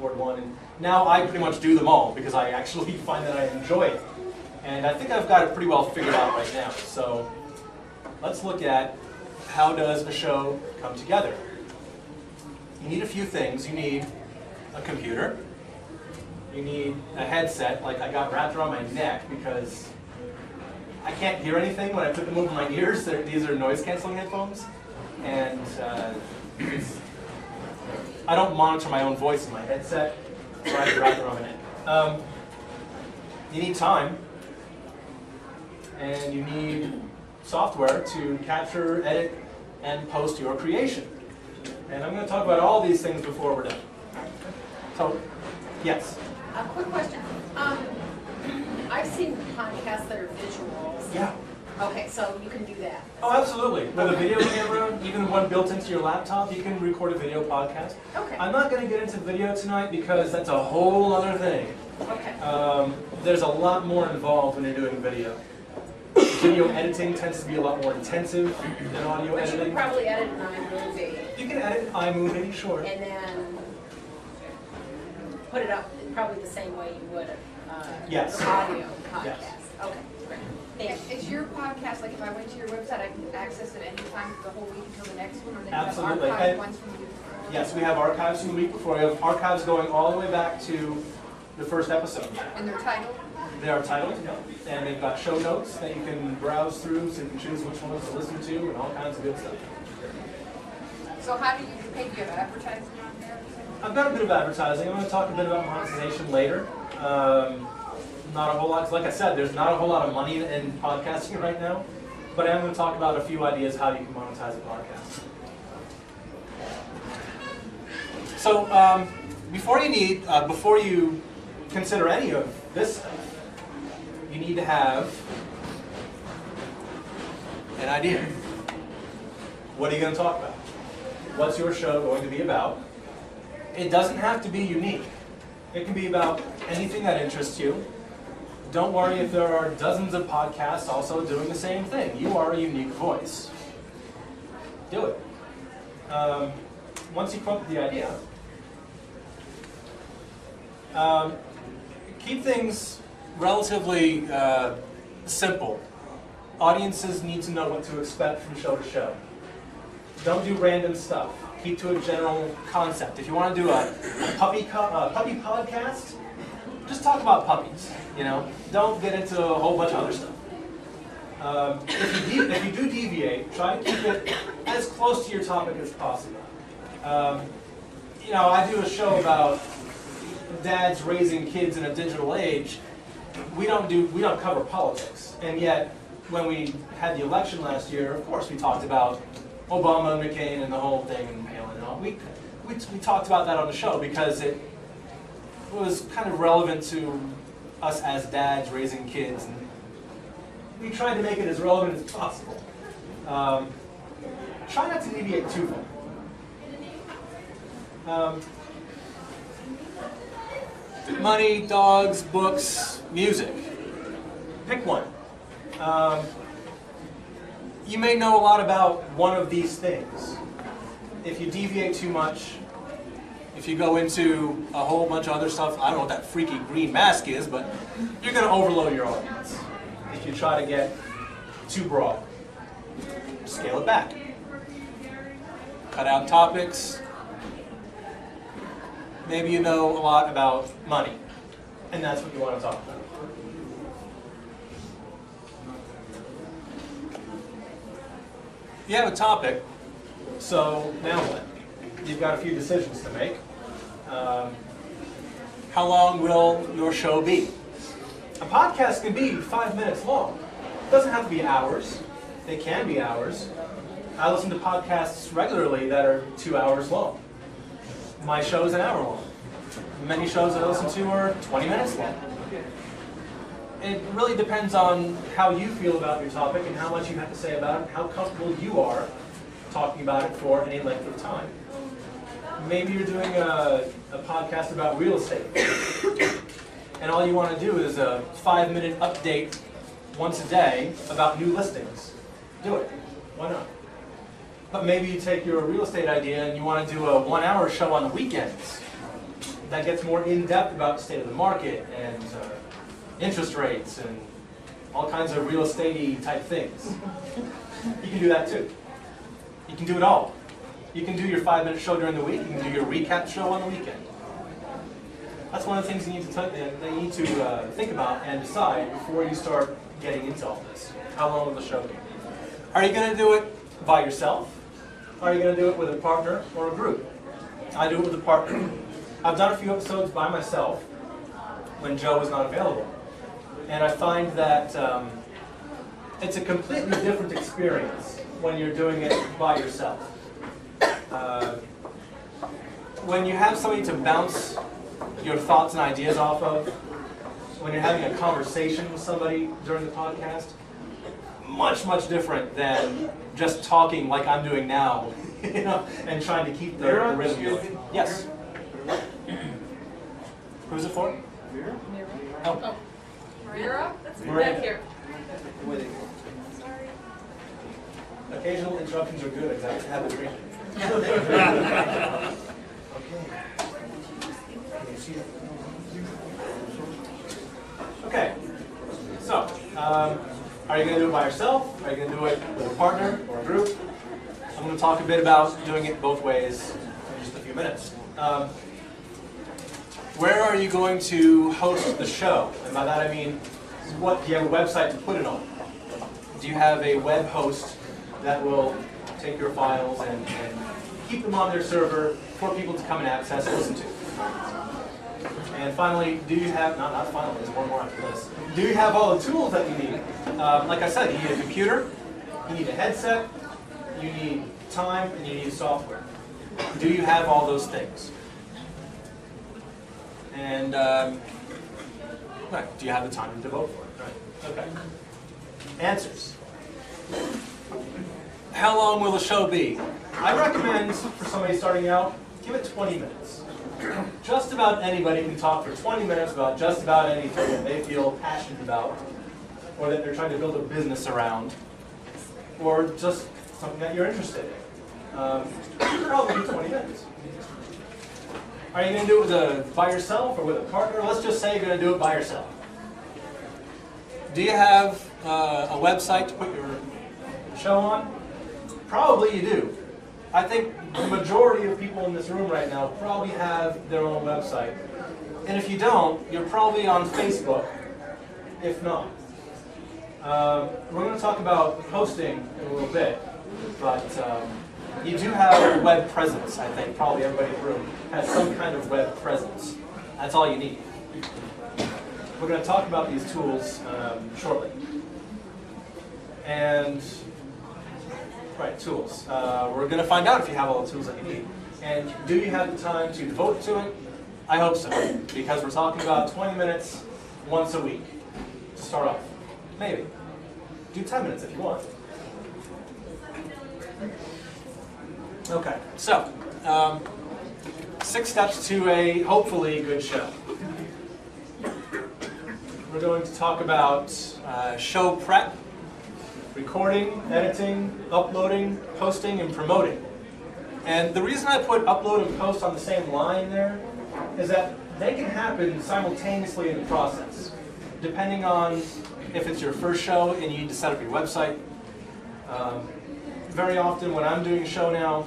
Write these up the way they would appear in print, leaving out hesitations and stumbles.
record one. And now I pretty much do them all because I actually find that I enjoy it. And I think I've got it pretty well figured out right now. So let's look at how does a show come together. You need a few things. You need a computer. You need a headset, like I got wrapped around my neck because I can't hear anything when I put them over my ears. These are noise-canceling headphones. And I don't monitor my own voice in my headset, so I have to wrap it around my neck. You need time, and you need software to capture, edit, and post your creation. And I'm going to talk about all these things before we're done. So, yes? A quick question. I've seen podcasts that are visuals. Yeah. Okay, so you can do that. Oh, absolutely. With a video camera, even one built into your laptop, you can record a video podcast. Okay. I'm not going to get into video tonight because that's a whole other thing. Okay. There's a lot more involved when you're doing video. Video editing tends to be a lot more intensive than audio But editing. you could probably edit an iMovie You can edit iMovie, sure. and then put it up probably the same way you would Yes. an audio podcast. Yes. Okay, great. Thank you. Is your podcast, like if I went to your website, I can access it anytime for the whole week until the next one? Or then Absolutely. you have archived And- ones from you? Yes, we have archives from the week before. We have archives going all the way back to the first episode. And they're titled? They are titled, and they've got show notes that you can browse through so you can choose which ones to listen to and all kinds of good stuff. So how do you pay? Do you have advertising on there? I've got a bit of advertising. I'm going to talk a bit about monetization later. Not a whole lot, 'cause like I said, there's not a whole lot of money in podcasting right now, but I am going to talk about a few ideas how you can monetize a podcast. So before you consider any of this stuff, you need to have an idea. What are you going to talk about? What's your show going to be about? It doesn't have to be unique. It can be about anything that interests you. Don't worry if there are dozens of podcasts also doing the same thing. You are a unique voice. Do it. Once you come up with the idea, keep things relatively simple. Audiences need to know what to expect from show to show. Don't do random stuff. Keep to a general concept. If you want to do a puppy podcast, just talk about puppies. You know, don't get into a whole bunch of other stuff. If you do deviate, try to keep it as close to your topic as possible. You know, I do a show about dads raising kids in a digital age. We don't cover politics, and yet when we had the election last year, of course we talked about Obama and McCain and the whole thing, and Palin and all. We talked about that on the show because it was kind of relevant to us as dads raising kids, and we tried to make it as relevant as possible. Try not to deviate too far. Money, dogs, books, music. Pick one. You may know a lot about one of these things. If you deviate too much, if you go into a whole bunch of other stuff, I don't know what that freaky green mask is, but you're going to overload your audience if you try to get too broad. Scale it back. Cut out topics. Maybe you know a lot about money, and that's what you want to talk about. You have a topic, so now what? You've got a few decisions to make. How long will your show be? A podcast can be 5 minutes long. It doesn't have to be hours. They can be hours. I listen to podcasts regularly that are 2 hours long. My show is an hour long. Many shows I listen to are 20 minutes long. It really depends on how you feel about your topic and how much you have to say about it, and how comfortable you are talking about it for any length of time. Maybe you're doing a podcast about real estate, and all you want to do is a 5-minute update once a day about new listings. Do it. Why not? But maybe you take your real estate idea and you want to do a 1-hour show on the weekends. that gets more in-depth about the state of the market and interest rates and all kinds of real estate-y type things. You can do that too. You can do it all. You can do your 5-minute show during the week. You can do your recap show on the weekend. That's one of the things you need to think about and decide before you start getting into all this. How long will the show be? Are you going to do it by yourself? Are you going to do it with a partner or a group? I do it with a partner. I've done a few episodes by myself when Joe was not available. And I find that it's a completely different experience when you're doing it by yourself. When you have somebody to bounce your thoughts and ideas off of, when you're having a conversation with somebody during the podcast, much, much different than just talking like I'm doing now, you know, and trying to keep the rhythm going. Yes? Who's it for? Mira? Oh. Mira? That's Maria. back here. Sorry. Occasional interruptions are good, exactly. Have a drink. Okay, so, are you going to do it by yourself? Are you going to do it with a partner or a group? I'm going to talk a bit about doing it both ways in just a few minutes. Where are you going to host the show? And by that I mean, do you have a website to put it on? Do you have a web host that will take your files and keep them on their server for people to come and access and listen to? And finally, do you have, not finally, there's one more after this. Do you have all the tools that you need? Like I said, you need a computer, you need a headset, you need time, and you need software. Do you have all those things? And right, do you have the time to devote for it? Right. Okay. Answers. How long will the show be? I recommend for somebody starting out, give it 20 minutes. Just about anybody can talk for 20 minutes about just about anything that they feel passionate about, or that they're trying to build a business around, or just something that you're interested in. Probably 20 minutes. Are you going to do it by yourself or with a partner? Let's just say you're going to do it by yourself. Do you have a website to put your show on? Probably you do. I think the majority of people in this room right now probably have their own website. And if you don't, you're probably on Facebook, if not. We're going to talk about hosting in a little bit, but you do have a web presence, I think. Probably everybody in the room has some kind of web presence. That's all you need. We're going to talk about these tools shortly. And, right, tools. We're going to find out if you have all the tools that you need. And do you have the time to devote to it? I hope so, because we're talking about 20 minutes once a week to start off. Maybe. Do 10 minutes if you want. Okay, so 6 steps to a hopefully good show. We're going to talk about show prep, recording, editing, uploading, posting, and promoting. And the reason I put upload and post on the same line there is that they can happen simultaneously in the process, depending on if it's your first show and you need to set up your website. Very often when I'm doing a show now,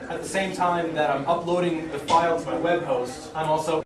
at the same time that I'm uploading the file to my web host, I'm also